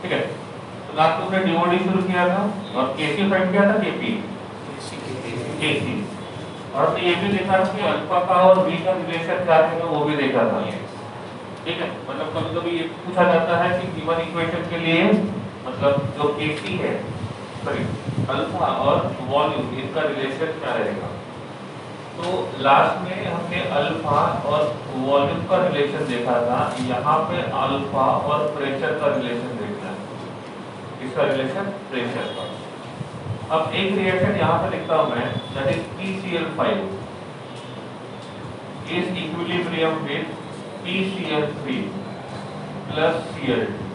ठीक है। तो लास्ट में हमने डीओडी शुरू किया था और केसी फाइंड किया था, केपी केसी, और हमने ये भी देखा था कि अल्फा का और बी का रिलेशन क्या है, वो भी देखा था। ठीक है, मतलब कभी कभी ये पूछा जाता है कि गिवन इक्वेशन के लिए मतलब जो केसी है, सॉरी अल्फा और वॉल्यूम, इनका रिलेशन क्या रहेगा। तो लास्ट में हमने अल्फा और वॉल्यूम का रिलेशन देखा था, यहाँ पे अल्फा और प्रेशर का रिलेशन देखना है। इसका रिलेशन प्रेशर का। अब एक रिएक्शन यहाँ पे लिखता हूं मैं, that is PCl5 is equilibrium with PCl3 plus Cl2।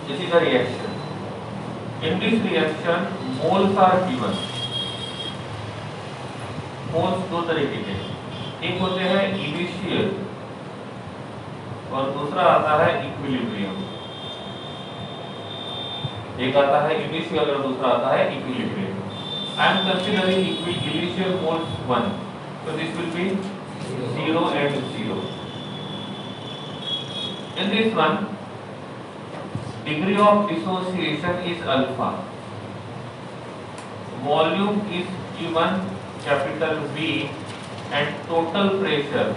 This is a reaction. In this reaction, moles are given. Moles दो तरीके के, एक होते हैं इनिशियल और दूसरा आता है इक्विलिब्रियम। एक आता है इनिशियल और दूसरा आता है equilibrium. I am considering initial moles 1, so this will be 0 and 0. In this one, degree of dissociation is alpha, volume is given capital V, and total pressure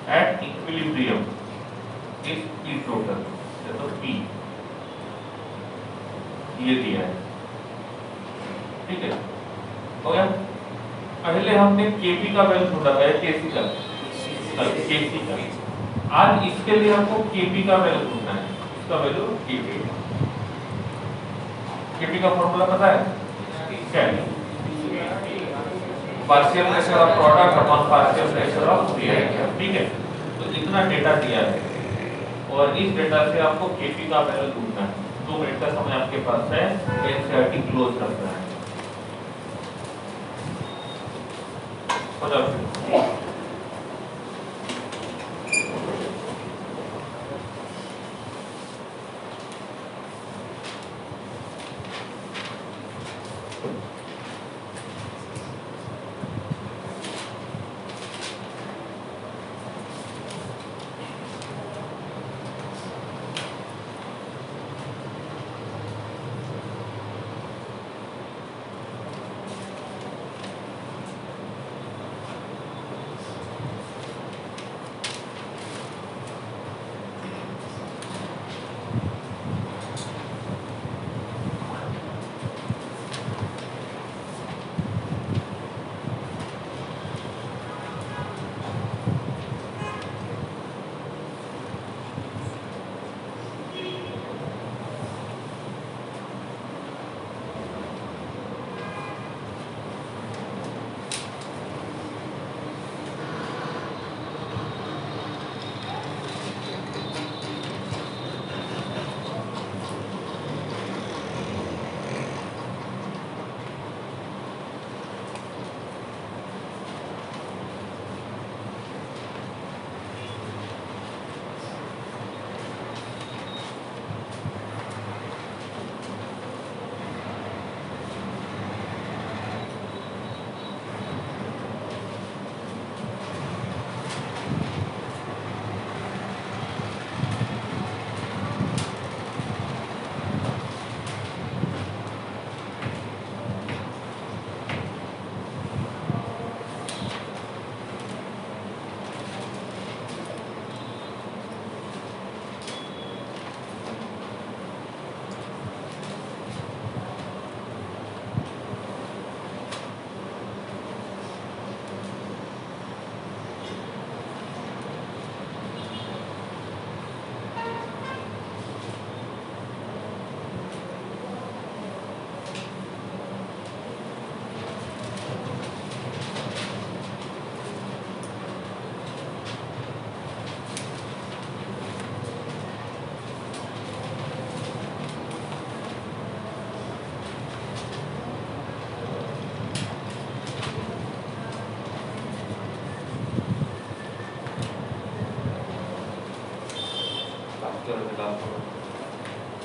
at equilibrium is P total, तो P ये दिया है। ठीक है, हो गया। पहले हमने Kp का वैल्यू ढूंढा था, Kc का, Kc का। आज इसके लिए हमको Kp का वैल्यू ढूंढना है, इसका वैल्यू Kp। Kp का फॉर्मूला पता है क्या है? Partial pressure of product upon partial pressure of reactor. ठीक है, तो इतना डेटा दिया है और इस डेटा से आपको Kp का वैल्यू ढूंढना है। 2 मिनट का समय आपके पास है, एनसीईआरटी क्लोज करना है। बताओ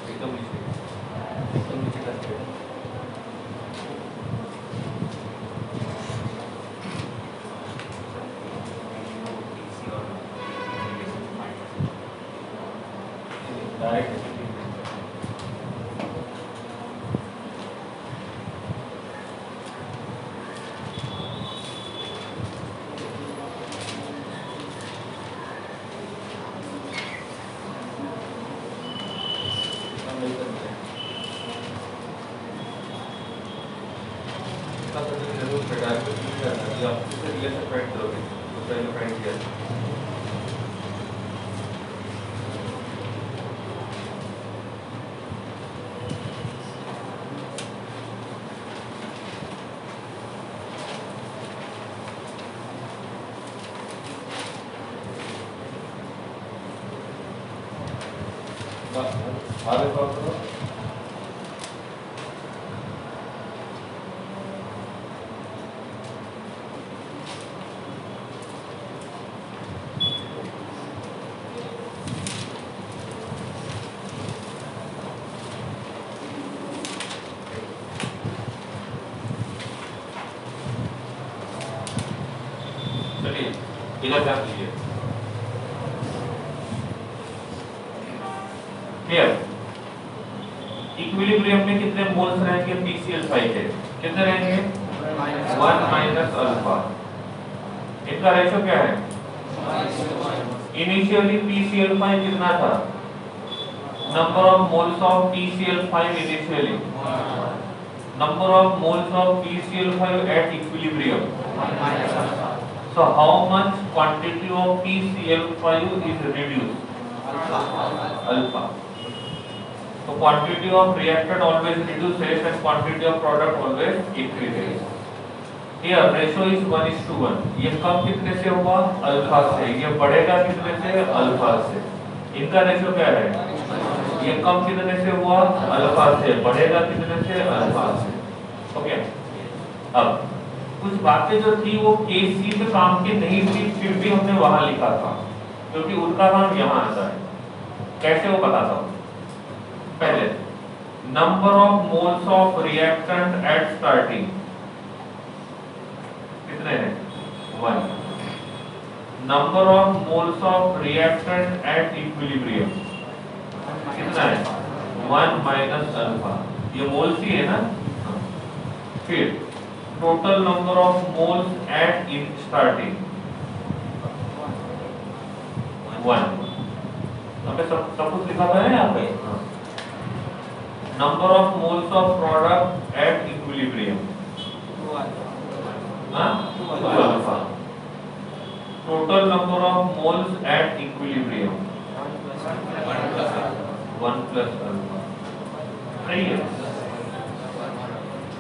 एकदम नीचे करते हैं। डायरेक्ट जरूर डायरेक्ट आप रिलेशन फाइंड करोगे तो पहले फाइंड किया आगे बात करो चलिए इधर ध्यान दीजिए क्लियर इक्विलिब्रियम में कितने मोल्स रहेंगे PCl5 के कितने रहेंगे 1 माइनस अल्फा इनका रेशियो क्या है इनिशियली PCl5 कितना था number of moles of PCl5 initially number of moles of PCl5 at equilibrium so how much quantity of PCl5 is reduced alpha so quantity of reactant always reduces and quantity of product always increases here ratio is 1:1 ये कम कितने से हुआ alpha से ये बढ़ेगा कितने से alpha से इनका रेशियो क्या है ये कम कितने से हुआ अल्फा से बढ़ेगा कितने से अल्फा से ओके अब कुछ बातें जो थी वो केसी में काम की नहीं थी फिर भी हमने वहां लिखा था क्योंकि उनका काम यहाँ आता है कैसे वो बताता हूँ पहले number of moles of reactant eight starting कितने हैं 1 number of moles of reactant at equilibrium कितना है 1 माइनस अल्फा ये मोल्स ही है ना फिर total number of moles at in starting 1 हमें सब कुछ लिखा था यहाँ पे number of moles of product at equilibrium 2 alpha total number of moles at equilibrium 1 plus alpha सही है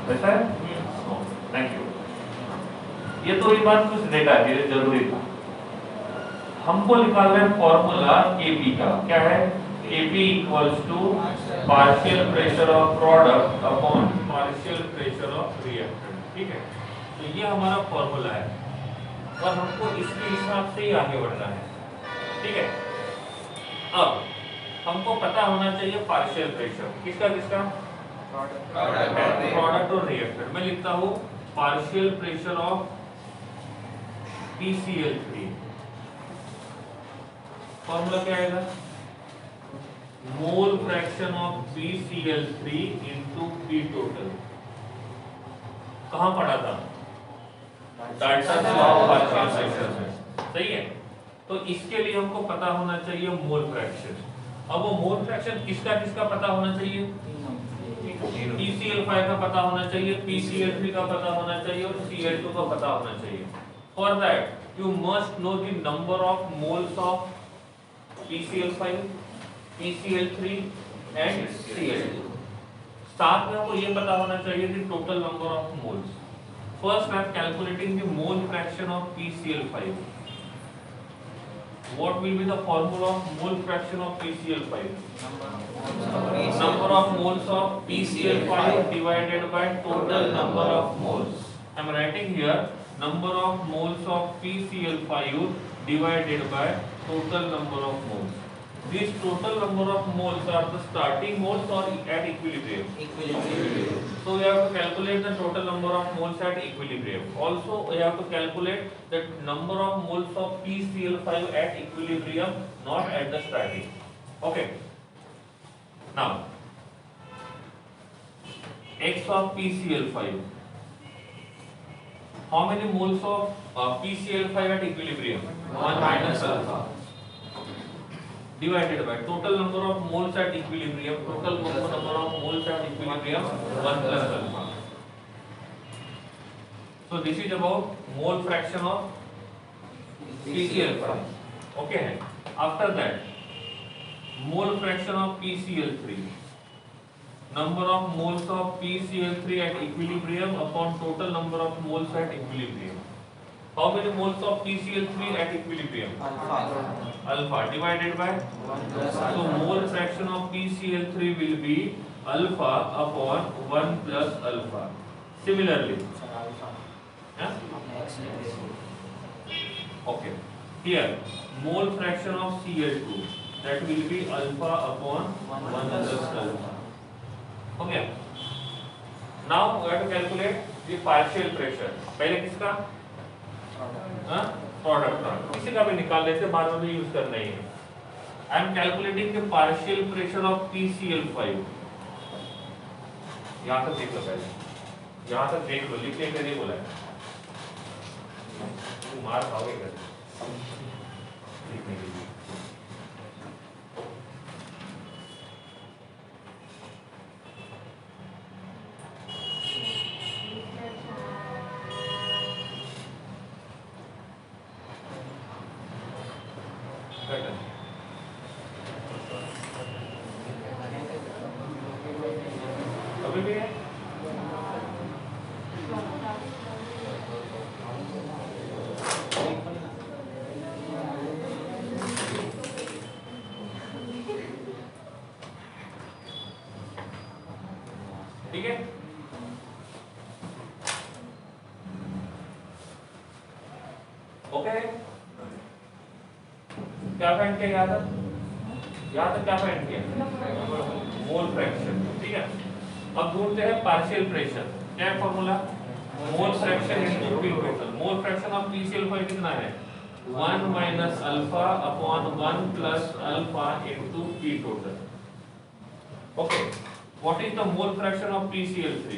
वैसा है थैंक यू ये तो ये बात कुछ देखा है ये जरूरी था हमको निकाल रहे हैं फॉर्मूला Kp का क्या है Kp equals to partial pressure of product upon partial pressure of reactant ठीक है तो ये हमारा फॉर्मूला है और हमको इसके हिसाब से ही आगे बढ़ना है ठीक है अब हमको पता होना चाहिए पार्शियल प्रेशर किसका किसका प्रोडक्ट और रिएक्टेंट मैं लिखता हूँ partial pressure of PCl3 formula क्या आएगा mole fraction of PCl3 into P total कहाँ पढ़ा था Dalton law of partial fraction में सही है तो इसके लिए हमको पता होना चाहिए मोल फ्रैक्शन अब वो मोल फ्रैक्शन किसका किसका पता होना चाहिए PCl5 का पता होना चाहिए PCl3 का पता होना चाहिए और Cl2 का पता होना चाहिए for that you must know the number of moles of PCl5 PCl3 and Cl2 साथ में आपको ये पता होना चाहिए the total number of moles first I am calculating the mole fraction of PCl5 what will be the formula of mole fraction of PCl5 number of moles of PCl5 divided by total number of moles I am writing here number of moles of PCl5 divided by total number of moles this total number of moles are the starting moles or at equilibrium so we have to calculate the total number of moles at equilibrium also we have to calculate the number of moles of PCl5 at equilibrium not at the starting okay now x of PCl5, how many moles of PCl5 at equilibrium? 1 minus alpha divided by total number of moles at equilibrium, total number of moles at equilibrium 1 plus alpha. So this is about mole fraction of PCl5. Okay, after that mole fraction of PCl3, number of moles of PCl3 at equilibrium upon total number of moles at equilibrium. How many moles of PCl3 at equilibrium? Alpha divided by, so mole fraction of PCl3 will be alpha upon 1 plus alpha. Similarly, okay, here mole fraction of Cl2, that will be alpha upon 1 plus alpha. Okay, now we have to calculate the partial pressure. पहले किसका? Product का, किसी का भी निकाल लेते, बाद में भी यूज करना ही है. I am calculating the partial pressure of PCl5. यहाँ तक देख लो पहले, यहाँ तक देख लो, लिखे के नहीं बोला है, तुम मार खाओगे कैसे लिखने के लिए. अभी भी है ठीक है. ओके, क्या फाइंड किया यहाँ तक? यहाँ तक क्या फाइंड किया? Mole fraction. ठीक है, अब ढूंढते हैं पार्शियल प्रेशर. क्या है formula? Mole fraction into P total. Mole fraction of PCl5 कितना है? 1 minus alpha upon 1 plus alpha into P total. Okay, what is the mole fraction of PCl3?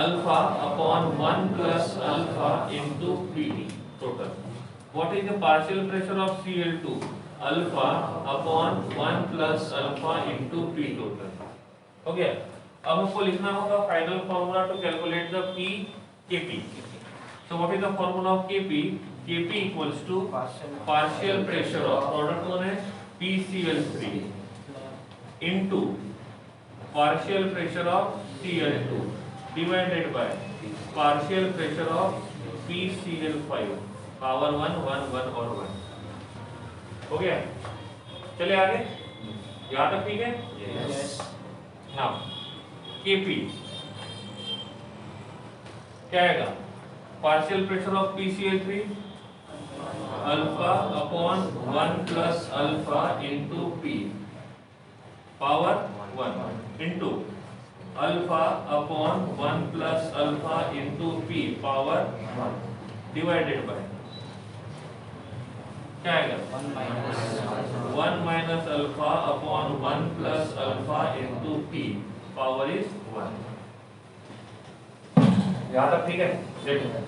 Alpha upon 1 plus alpha into P total. What is the partial pressure of Cl2? Alpha upon 1 plus alpha into P total. हो गया. अब हमको लिखना होगा final formula to calculate the P Kp. So what is the formula of Kp? Kp equals to partial pressure of product one है PCl3 into partial pressure of Cl2 divided by partial pressure of PCl5 power 1 1 1 और 1. हो गया. चले आगे, यहाँ तक ठीक है. यस. नाउ Kp क्या आएगा? Partial pressure of PCl3 alpha upon 1 plus alpha into P power 1 into alpha upon 1 plus alpha into P power 1 divided by क्या आएगा? 1 minus alpha upon 1 plus alpha into P power is 1. यहाँ तक ठीक है. देखो done.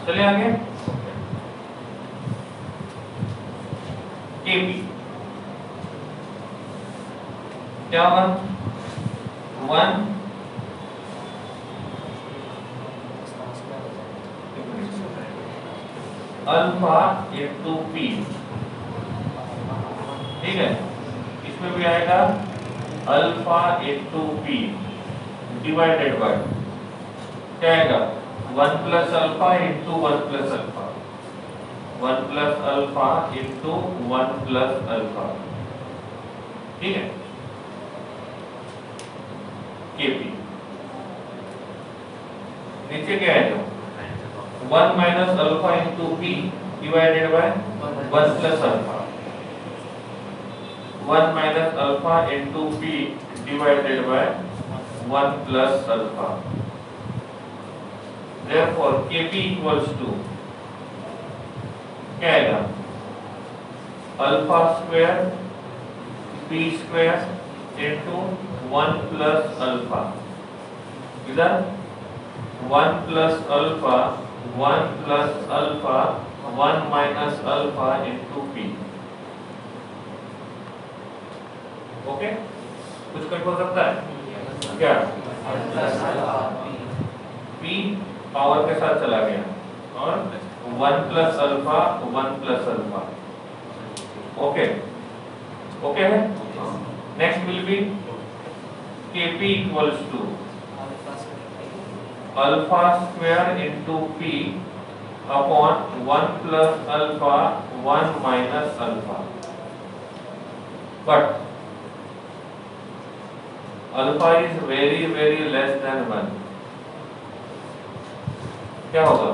चले आगे. Kp क्या होगा? 1 1 अल्फा इंटू पी, ठीक है। इसमें भी आएगा alpha into P divided by क्या आएगा 1 plus alpha into 1 plus alpha, 1 plus alpha into 1 plus alpha, ठीक है, केपी। नीचे क्या आएगा 1 minus alpha into P divided by 1 plus alpha, 1 minus alpha into P divided by 1 plus alpha. Therefore Kp equals to क्या आएगा alpha square P square into 1 plus alpha, इधर 1 plus alpha 1 plus alpha 1 minus alpha into P. Okay, कुछ cut हो सकता है क्या? P power के साथ चला गया और 1 plus alpha 1 plus alpha. Okay, okay है। Next will be Kp equals to alpha square into P upon 1 plus alpha 1 minus alpha, but alpha is very very less than 1। क्या होगा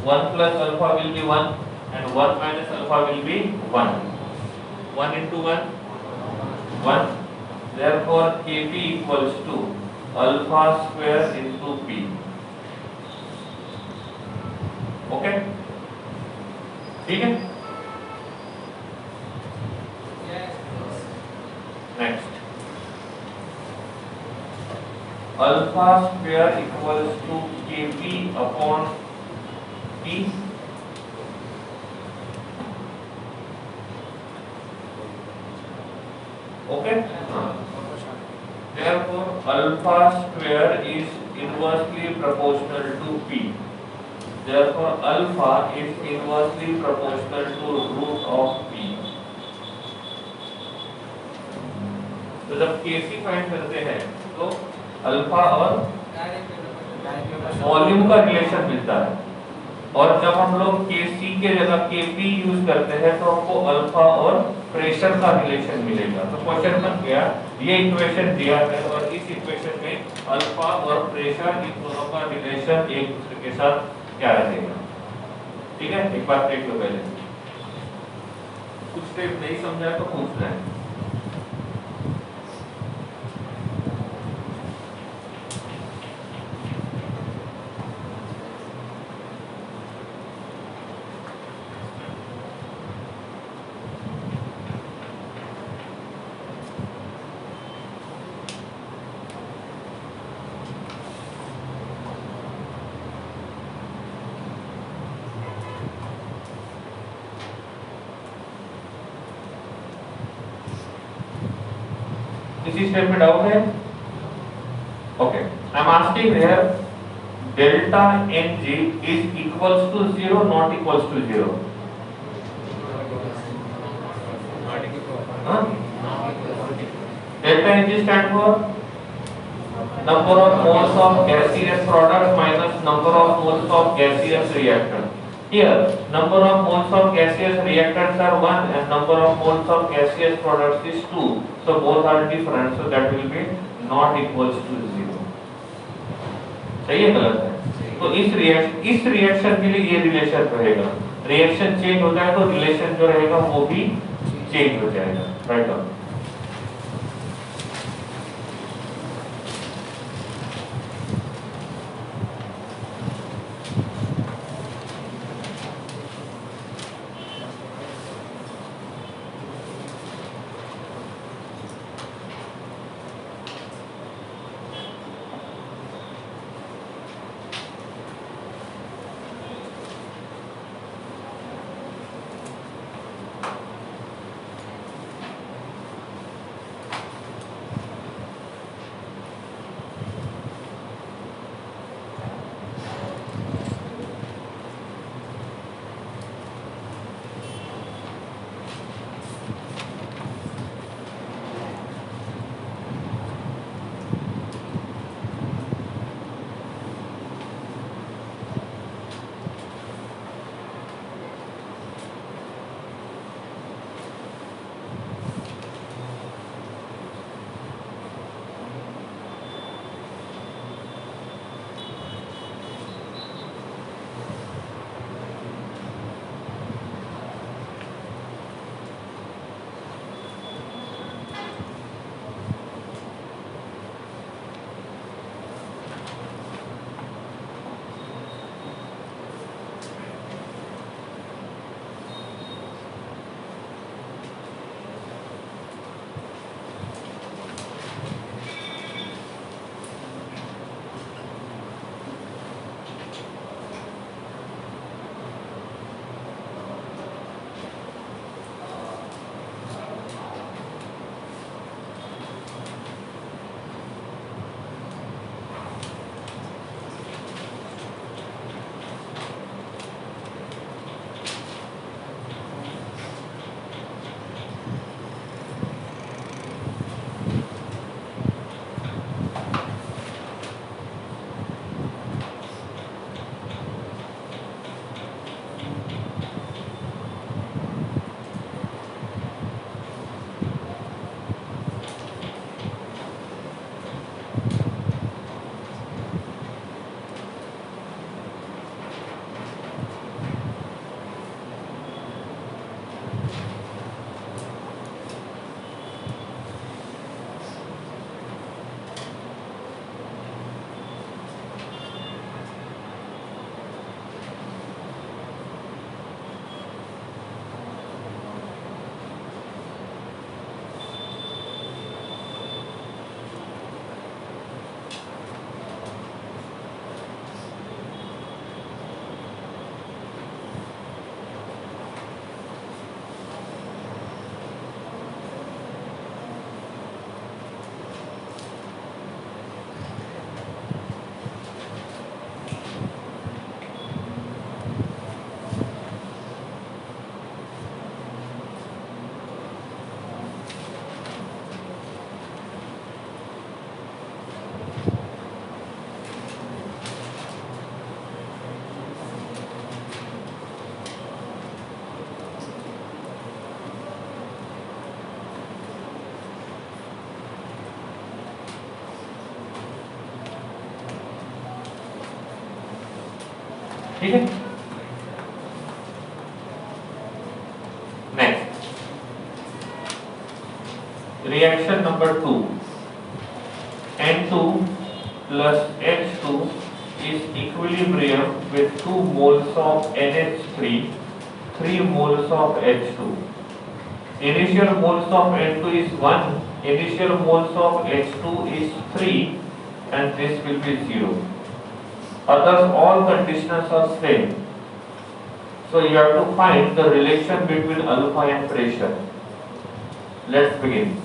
1 plus alpha will be 1 and 1 minus alpha will be 1, 1 into 1 1, therefore Kp equals to alpha square into p। Okay, ठीक है। Next alpha square equals to Kp upon p, okay. Therefore alpha square is inversely proportional to p, therefore alpha is inversely proportional to root of p। तो जब Kc find करते हैं तो alpha और volume का relation मिलता है, और जब हम लोग Kc के जगह Kp यूज करते हैं तो हमको अल्फा और प्रेशर का रिलेशन मिलेगा। तो क्वेश्चन बन गया, ये इक्वेशन दिया है और इस इक्वेशन में अल्फा और प्रेशर इन दोनों का रिलेशन एक दूसरे के साथ क्या रहेगा, ठीक है। एक बार देख लो, पहले कुछ स्टेप नहीं समझा तो पूछना है। इसी स्टेप में डाउट है? Okay, I am asking here delta Ng is equals to 0 not equals to 0। Delta Ng stand for number of moles of gaseous product minus number of moles of gaseous reactant। Here number of moles of gaseous reactants are 1 and number of moles of gaseous products is 2, so both are different, so that will be not equals to 0। सही है गलत है? तो इस reaction के लिए ये relation रहेगा, रिएक्शन चेंज होता है तो रिलेशन जो रहेगा वो भी चेंज हो जाएगा, राइट ऑन। ठीक है। Next reaction number 2, N2 plus H2 is equilibrium with 2 moles of NH3, 3 moles of H2. Initial moles of N2 is 1, initial moles of H2 is 3, and this will be 0. Others all conditions are same. So you have to find the relation between alpha and pressure. Let's begin.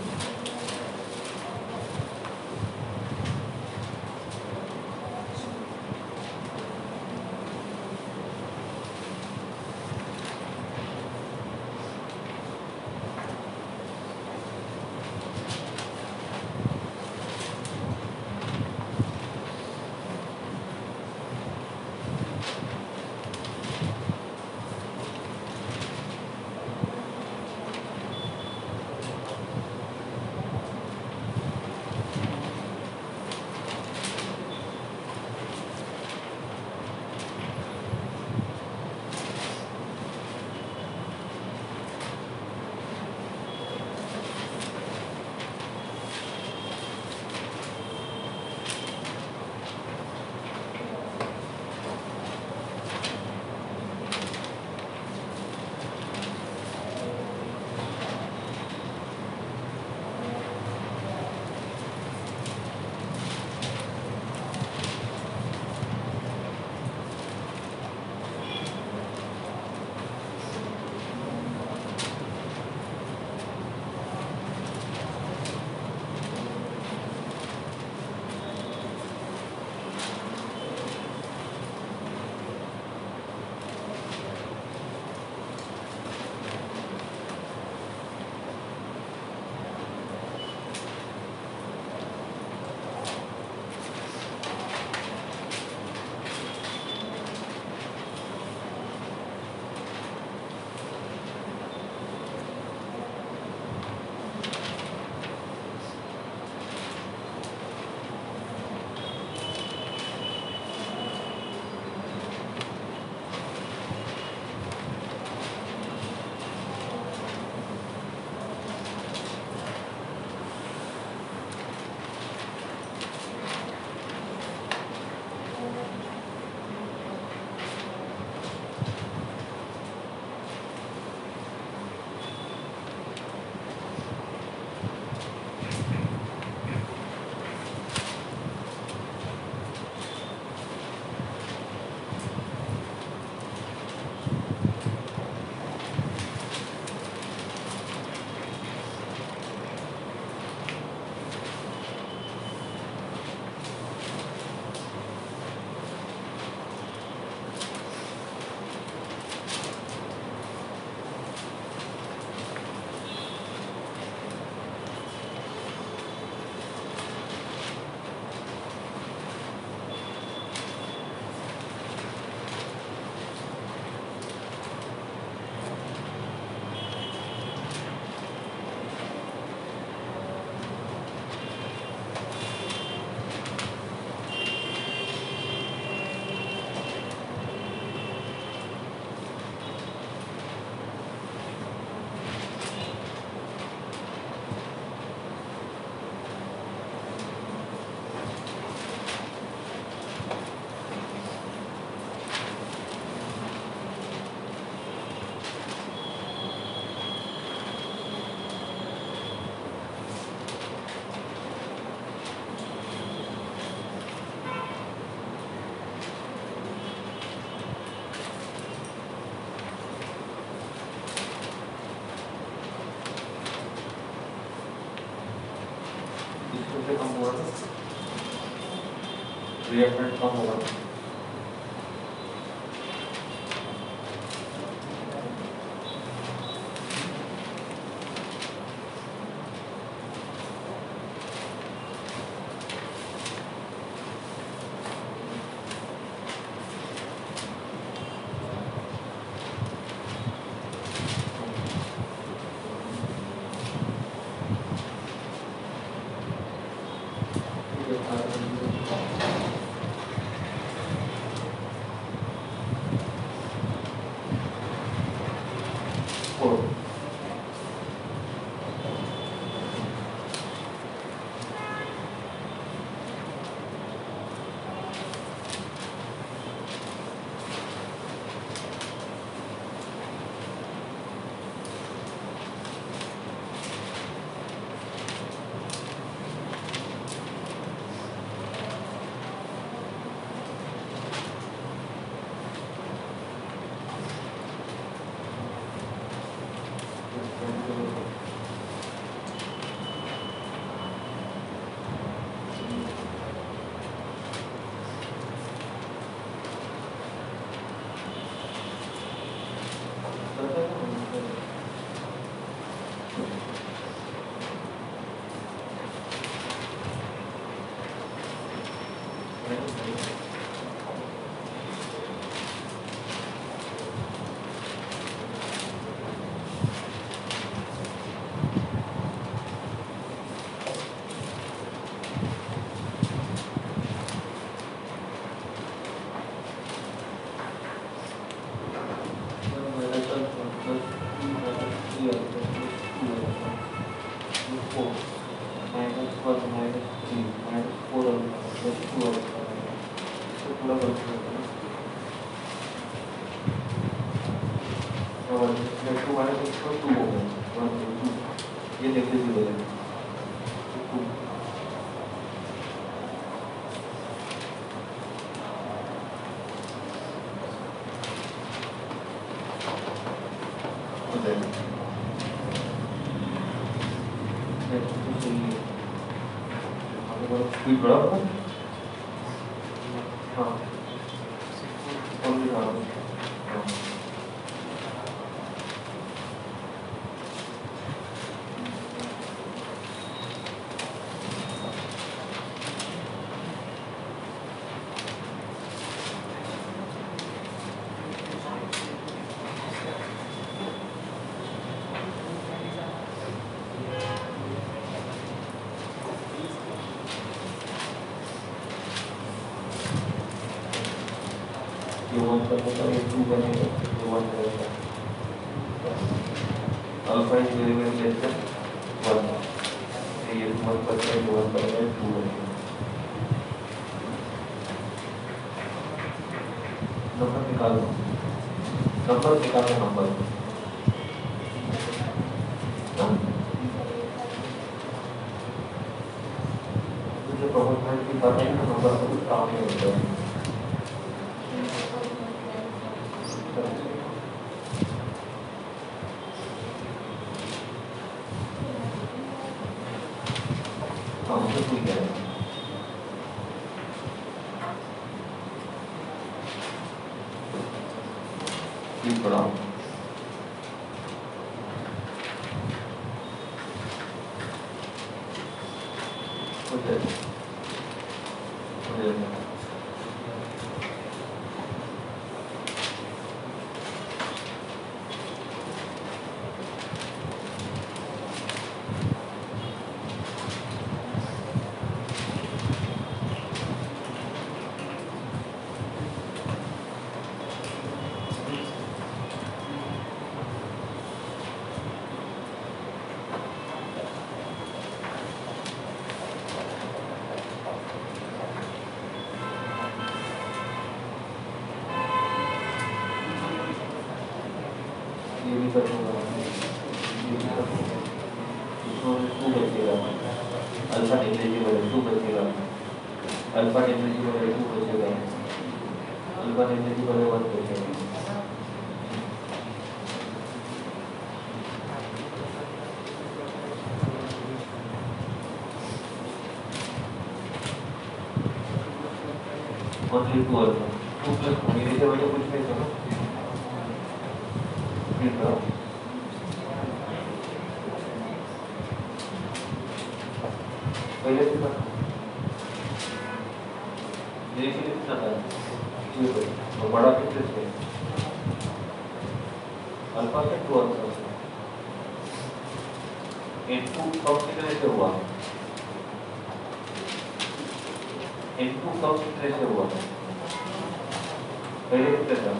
से कम होगा तो reactant कम होगा। 1 2 minus 2 हो गया 1 2 ये negligible है 2 हो जाएगा स्पीड बढ़ा होगा हाँ ओनली हाँ ये 1 बनेगा ये 2 बनेगा ये 1 बनेगा alpha is very very less than 1 ये 1 बनेगा ये 1 बनेगा ये 2 बनेगा नंबर निकालो नंबर मुझे प्रोपोर्शनल की बात है ना नंबर का कुछ काम नहीं होता है ठीक है ठीक पढ़ाओ ये भी करूँगा इसमें 2 बचेगा अल्फा नेग्लिजिबल है 2 बचेगा अल्फा नेग्लिजिबल है 2 बचेगा अल्फा नेग्लिजिबल है 1 बचेगा ओनली 2 अल्फा 2 प्लस मेरे से वजह कुछ नहीं करो पहले से मेरे के लिए कितना था और बड़ा कितने से अल्फा से 2 अल्फा इनटू कब कितने से हुआ इनटू कब कितने से हुआ पहले कितने था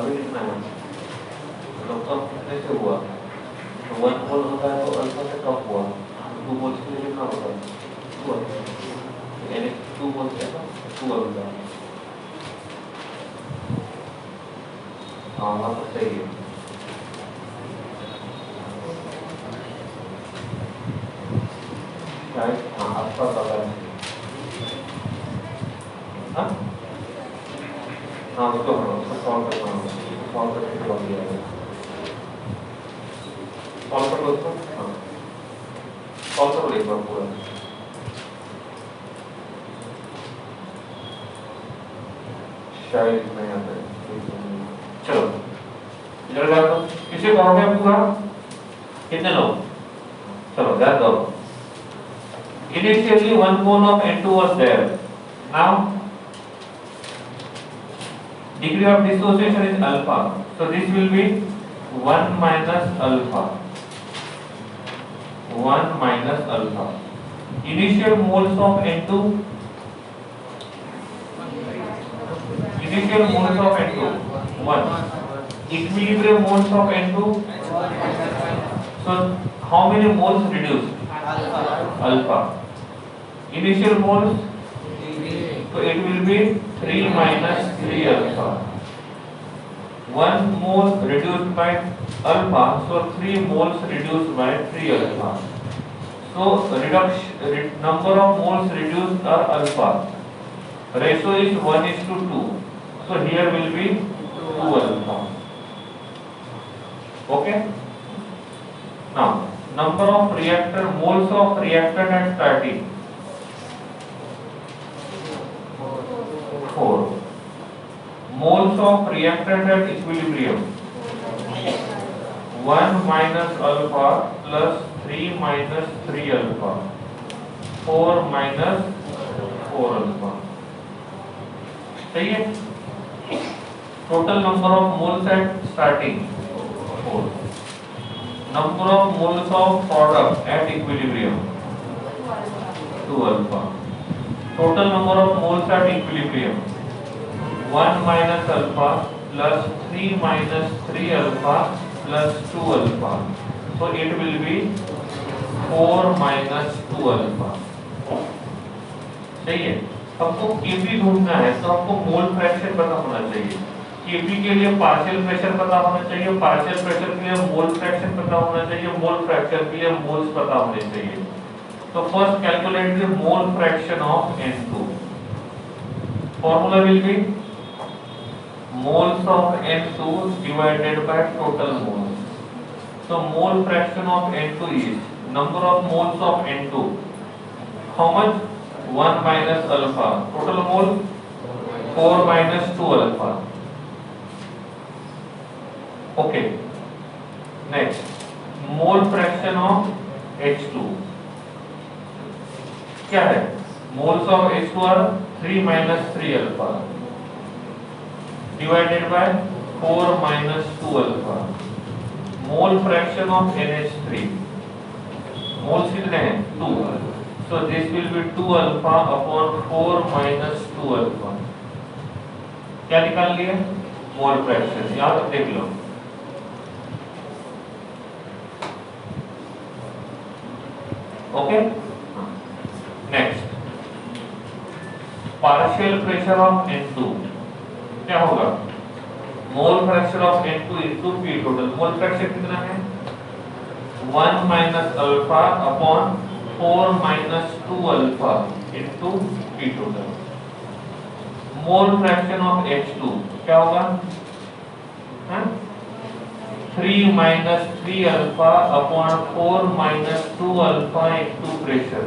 अभी कितना है मतलब कब कितने से हुआ तो 1 मोल होता है तो अल्फा से कम हुआ 2 मोल के लिए कितना होता है 2 यानी 2 मोल से 2 अल्फा हाँ वहाँ पर सही है शायद हाँ आपका पता है हाँ हाँ उसको सॉल्व करना होगा सॉल्व करने के बाद दिया सॉल्व कर लो उसको हाँ सॉल्व करो एक बार पूरा शायद इसमें आता है चलो इधर बात तो किसे कहोगे पूरा कितने लोग चलो ध्यान दो initially 1 mole of N2 was there now degree of dissociation is alpha so this will be 1 minus alpha initial moles of N2 1 equilibrium moles of N2 so how many moles reduced alpha initial moles so it will be 3 minus 3 alpha 1 mole reduced by alpha, so 3 moles reduced by 3 alpha. So number of moles reduced are alpha. Ratio is 1:2. So here will be 2 alpha. Okay. Now number of moles of reactant at starting 4. Moles of reactant at equilibrium 1 minus alpha plus 3 minus 3 alpha 4 minus 4 alpha. सही है. Total number of moles at starting 4. Number of moles of product at equilibrium 2 alpha. Total number of moles at equilibrium 1 minus alpha plus 3 minus 3 alpha plus 2 alpha. So it will be 4 minus 2 alpha. सही है. हमको Kp ढूंढना है तो हमको mole fraction पता होना चाहिए. Kp के लिए पार्शियल प्रेशर पता होना चाहिए, पार्शियल प्रेशर के लिए मोल फ्रैक्शन पता होना चाहिए, मोल फ्रैक्शन के लिए मोल्स पता होने चाहिए. तो first calculate the mole fraction of N2. Formula will be moles of N2 divided by total moles. So mole fraction of N2 is number of moles of N2. How much? 1 minus alpha. Total mole 4 minus 2 alpha. Okay. Next, mole fraction of H2. क्या है? Moles of H2 are 3 minus 3 alpha. Divided by 4 minus 2 alpha. Mole fraction of NH3. Moles कितने हैं? 2. So this will be 2 alpha upon 4 minus 2 alpha. क्या निकाल लिए? Mole fraction. याद देख लो. Okay. Next. Partial pressure of N2. क्या होगा? Mole fraction of N2 into P total. Mole fraction कितना है? 1 minus alpha upon 4 minus 2 alpha into P total. Mole fraction of H2 क्या होगा? 3 minus 3 alpha upon 4 minus 2 alpha into pressure.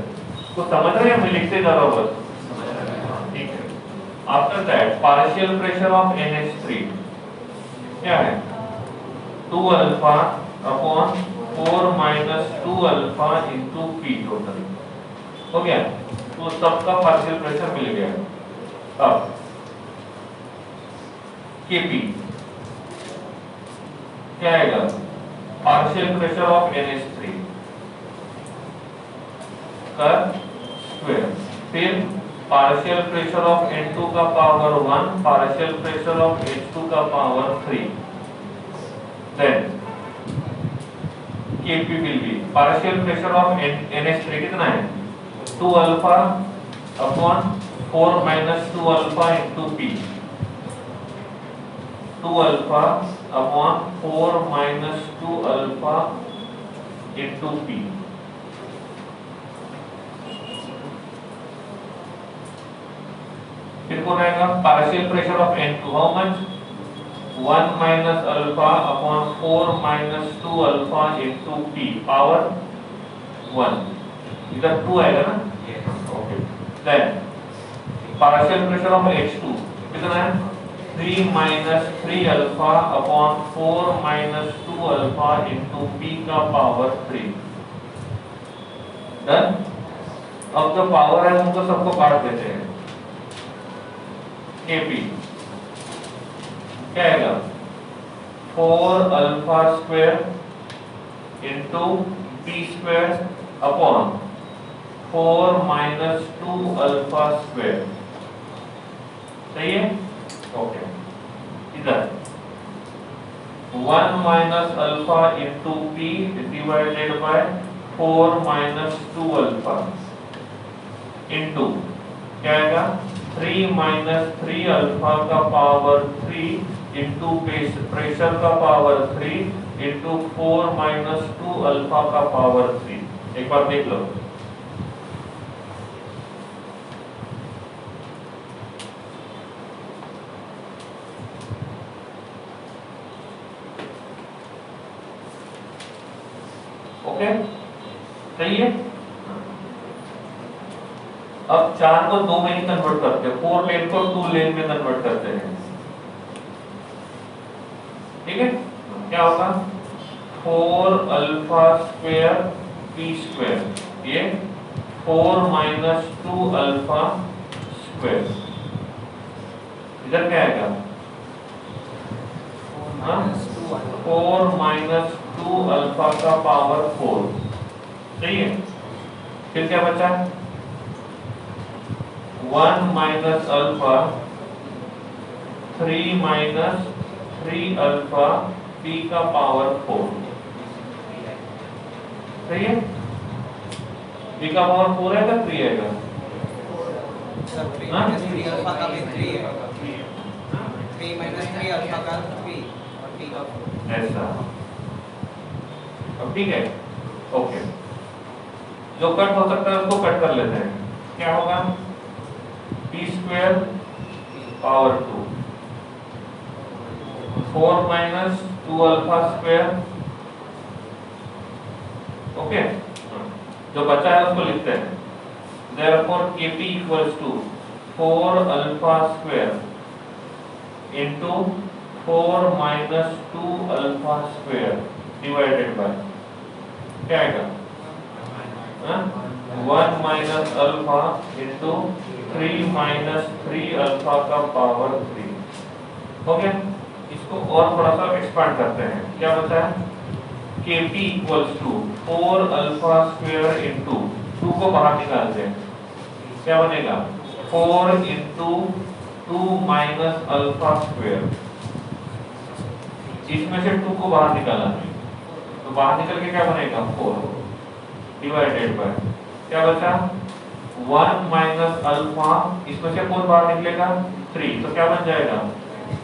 तो समझ रहे हैं? मैं लिखते जा रहा हूं बस. After that, partial pressure of NH3 क्या है? 2 alpha upon 4 minus 2 alpha into P total. हो गया? तो सबका partial pressure मिल गया. अब Kp क्या आएगा? Partial pressure of NH3 का स्क्वायर. फिर पार्शियल प्रेशर ऑफ N2 का power 1, partial pressure of H2 का power 3. Then Kp will be partial pressure of NH3 कितना है? 2 alpha upon 4 minus 2 alpha into P. 2 alpha upon 4 minus 2 alpha into P. फिर कौन आएगा? Partial pressure of N2. How much? 1 minus alpha upon 4 minus 2 alpha into P power 1. इधर 2 आएगा ना? Okay. Then partial pressure of H2 कितना है? 3 minus 3 alpha upon 4 minus 2 alpha into P का power 3. Done. अब जो पावर है उनको सबको काट देते हैं. Kp क्या आएगा? 4 alpha square into P square upon 4 minus 2 alpha square. सही है? ओके. इधर 1 minus alpha into P divided by 4 minus 2 alpha into क्या आएगा? 3 माइनस 3 अल्फा का पावर 3 इंटू प्रेशर का पावर 3 इंटू 4 माइनस 2 अल्फा का पावर 3। एक बार देख लो। ओके, सही है। अब 4 को 2 में ही कन्वर्ट करते हैं, 4 लेन को 2 लेन में कन्वर्ट करते हैं। ठीक है, क्या होगा 4 अल्फा स्क्वायर पी स्क्वायर, ये 4 माइनस 2 अल्फा स्क्वायर। इधर क्या आएगा 4 माइनस 2 अल्फा का पावर 4। सही है। फिर क्या बचा 1 minus alpha 3 minus 3 alpha p का पावर 4। सही है। p का पावर 4 है क्या 3 आएगा? अल्फा का भी 3 है, 3 माइनस 3 अल्फा का 3 और p का 4 ऐसा। अब ठीक है, ओके। जो कट हो सकता है उसको कट कर लेते हैं। क्या होगा p square power 2 4 minus 2 alpha square. Okay, जो बचा है उसको लिखते हैं। Therefore Kp equals to 4 alpha square into 4 minus 2 alpha square divided by क्या आएगा 1 minus alpha into 3 minus 3 alpha का पावर 3। हो गया। इसको और थोड़ा सा एक्सपांड करते हैं। क्या बचा है Kp equals to 4 alpha square into 2 को बाहर निकालते हैं। क्या बनेगा 4 इंटू 2 माइनस अल्फा स्क्वायर। इसमें से 2 को बाहर निकाला तो बाहर निकल के क्या बनेगा 4 डिवाइडेड बाय क्या बचा 1 माइनस अल्फा, इसमें से 4 बाहर निकलेगा 3, तो क्या बन जाएगा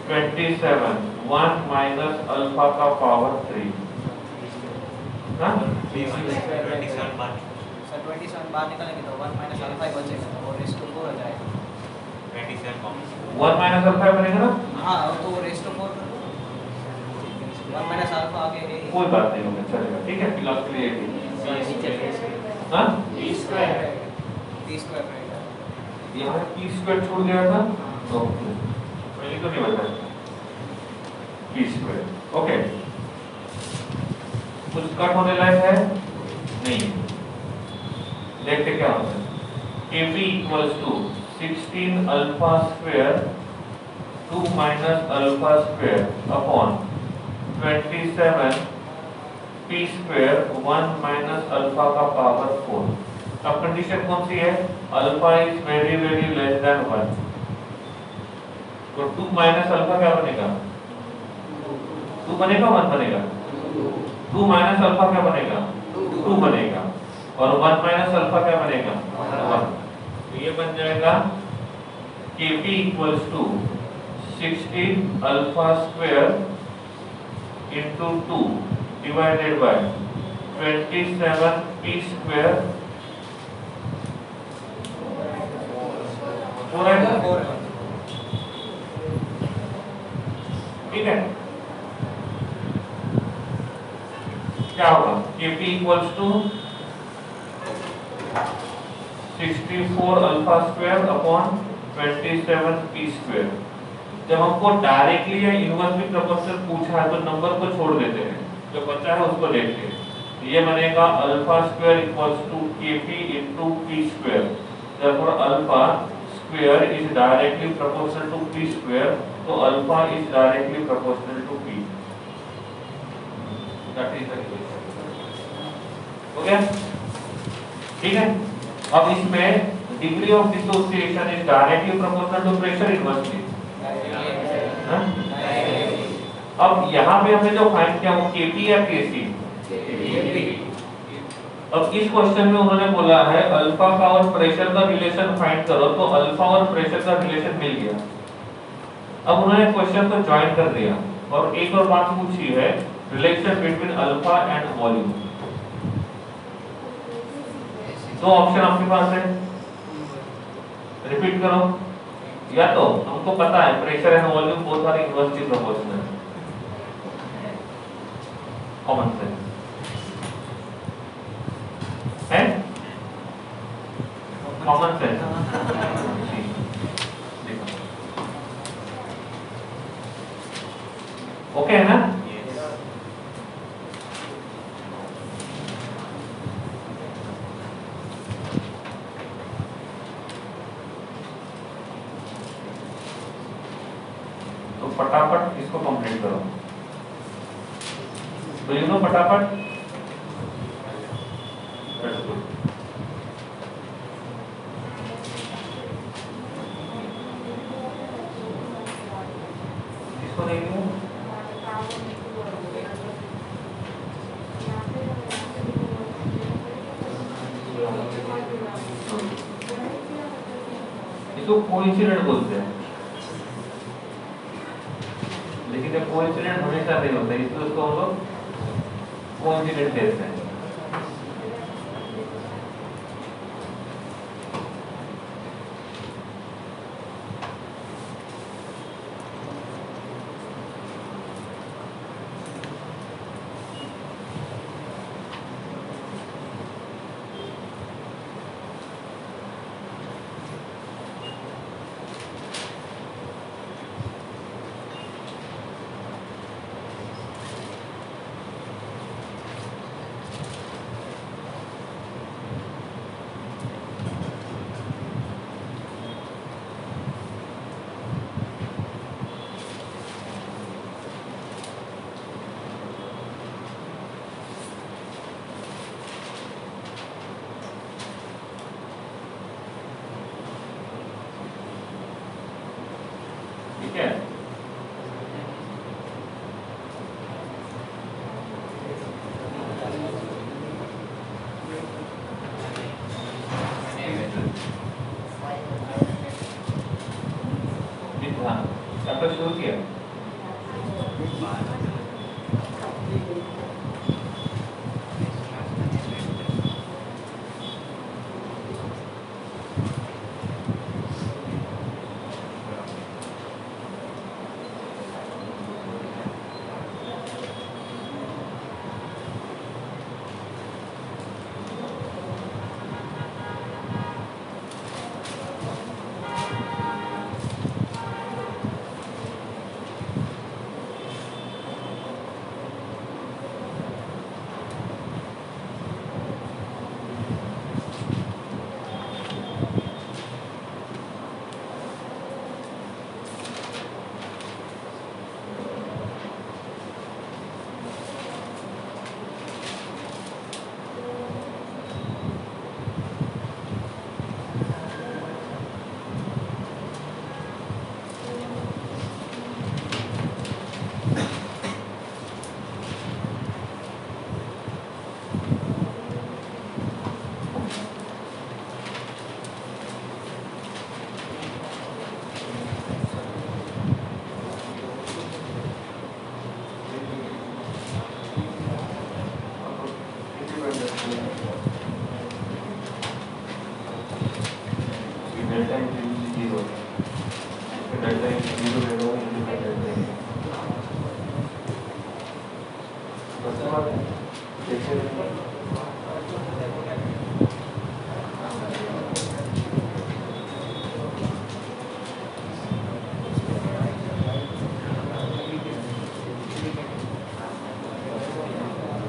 27 1 माइनस अल्फा का पावर 3। हाँ 27 बाहर निकालेंगे तो 1 माइनस अल्फा ही बचेगा और रेस्ट टू 4 हो जाएगा। 1 माइनस अल्फा बनेगा ना। हाँ तो रेस्ट टू 4 कर दो, 1 माइनस अल्फा आगे है कोई बात नहीं होगा, चलेगा। ठीक है, क्लास क्लियर। हाँ p स्क्वायर रहेगा। यहाँ p स्क्वायर छूट गया था तो पहले तो नहीं बचा p स्क्वायर। ओके, कुछ कट होने लायक है नहीं। देखते क्या होता है Kp equals to 16 alpha square 2 minus alpha square upon 27 p square 1 minus alpha का पावर 4। अब कंडीशन कौन सी है alpha is very very less than 1। तो 2 माइनस अल्फा क्या बनेगा 2 बनेगा 1 बनेगा 2 माइनस अल्फा क्या बनेगा 2 बनेगा और 1 माइनस अल्फा क्या बनेगा 1। तो ये बन जाएगा Kp equals to 16 alpha square into 2 divided by 27 p square 4। ठीक है, क्या होगा Kp equals to 64 alpha square upon 27 p square. जब हमको डायरेक्टली या इनवर्सली प्रोपोर्शनल पूछा है तो नंबर को छोड़ देते हैं, जो बचा है उसको देखते हैं। ये बनेगा alpha square equals to Kp into p square. therefore alpha square is directly proportional to p square, तो alpha is directly proportional to p। That is the हो गया। ठीक है, अब इसमें degree of dissociation is directly proportional to pressure inversely. अब यहाँ पे हमने जो फाइंड किया वो Kp या Kc। अब इस क्वेश्चन में उन्होंने बोला है अल्फा का और प्रेशर का रिलेशन फाइंड करो, तो अल्फा और प्रेशर का रिलेशन मिल गया। अब उन्होंने क्वेश्चन को ज्वाइन कर दिया और एक और बात पूछी है, relation between alpha and volume. दो ऑप्शन आपके पास है, रिपीट करो। या तो हमको पता है pressure and volume both are inversely proportional, common sense है, कॉमन सेंस। ओके है ना? तो फटाफट इसको कंप्लीट करो। तो यू नो फटाफट, That's good. इसको देखिए, इसको कोइंसिडेंट बोलते हैं, लेकिन ये कोइंसिडेंट हमेशा नहीं होता, इसलिए उसको हम लोग कोइंसिडेंट कहते हैं। ठीक है, चैप्टर शुरू किया।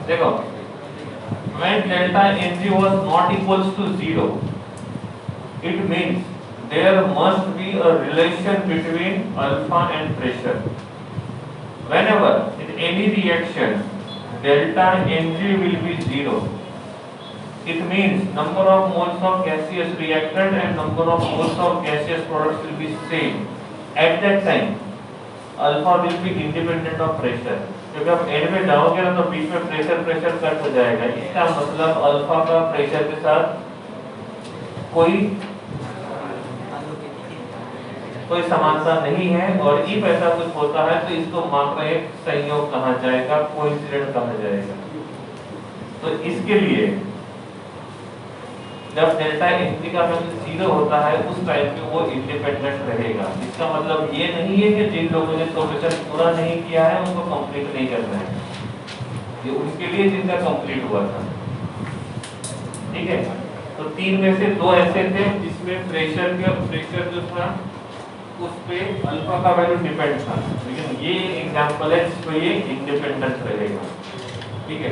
देखो, when delta Ng was not equals to 0, it means there must be a relation between alpha and pressure. Whenever in any reaction delta Ng will be 0, it means number of moles of gaseous reactant and number of moles of gaseous products will be same. At that time alpha will be independent of pressure. क्योंकि आप and में जाओगे ना तो बीच में pressure cut हो जाएगा। इसका मतलब अल्फा का प्रेशर के साथ कोई समानता नहीं है, और if ऐसा कुछ होता है तो इसको मापा एक संयोग कहा जाएगा, कोइंसिडेंट कहा जाएगा। तो इसके लिए जब डेल्टा एच का वैल्यू 0 होता है उस टाइम पे वो इंडिपेंडेंट रहेगा। इसका मतलब ये नहीं है कि जिन लोगों ने सॉल्यूशन पूरा नहीं किया है उनको कंप्लीट नहीं करना है, ये उनके लिए जिनका कंप्लीट हुआ था। ठीक है, तो 3 में से 2 ऐसे थे जिसमें प्रेशर जो था उस पे अल्फा का वैल्यू डिपेंड था, लेकिन ये एग्जांपल है जिसमें ये इंडिपेंडेंट रहेगा। ठीक है,